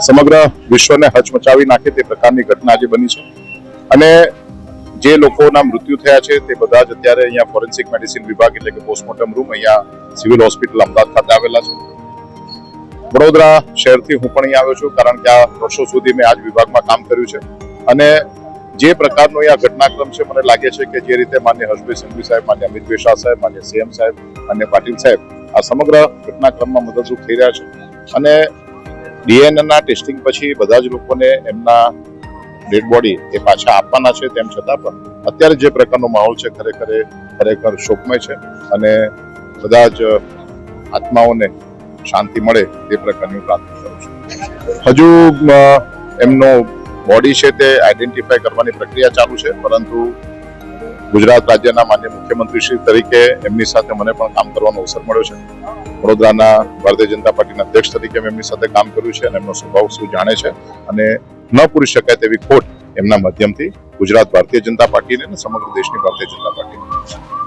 સમગ્ર વિશ્વને હચમચાવી નાખે તે પ્રકારની ઘટના આજે બની છે અને જે લોકોના મૃત્યુ થયા છે તે બધા જ અત્યારે અહીંયા ફોરેન્સિક મેડિસિન વિભાગ એટલે કે પોસ્ટમોર્ટમ રૂમ અહીંયા સિવિલ હોસ્પિટલ અમદાવાદ ખાતે આવેલા છે. વડોદરા શહેરથી હું પણ અહીંયા આવ્યો છું કારણ કે આ વર્ષો સુધી મેં આ જ વિભાગમાં કામ કર્યું છે અને જે પ્રકારનો અહીંયા ઘટનાક્રમ છે મને લાગે છે કે જે રીતે માન્ય હર્ષભાઈ સંઘવી સાહેબ, માન્ય અમિત શાહ સાહેબ, માન્ય સીએમ સાહેબ, માન્ય પાટીલ સાહેબ આ સમગ્ર ઘટનાક્રમમાં મદદરૂપ થઈ રહ્યા છે અને ડીએનએના ટેસ્ટિંગ પછી બધા જ લોકોને એમના ડેડ બોડી એ પાછા આપવાના છે. તેમ છતાં પણ અત્યારે જે પ્રકારનો માહોલ છે ખરેખર શોકમય છે અને બધા જ આત્માઓને શાંતિ મળે તે પ્રકારની પ્રાર્થના કરું છું. હજુ એમનો બોડી છે તે આઈડેન્ટિફાય કરવાની પ્રક્રિયા ચાલુ છે, પરંતુ ગુજરાત રાજ્યના માન્ય મુખ્યમંત્રી શ્રી તરીકે એમની સાથે મને પણ કામ કરવાનો અવસર મળ્યો છે. વડોદરાના ભારતીય જનતા પાર્ટીના અધ્યક્ષ તરીકે મેં એમની સાથે કામ કર્યું છે અને એમનો સ્વભાવ શું જાણે છે અને ન પૂરી શકાય તેવી ખોટ એમના માધ્યમથી ગુજરાત ભારતીય જનતા પાર્ટીને અને સમગ્ર દેશની ભારતીય જનતા પાર્ટીને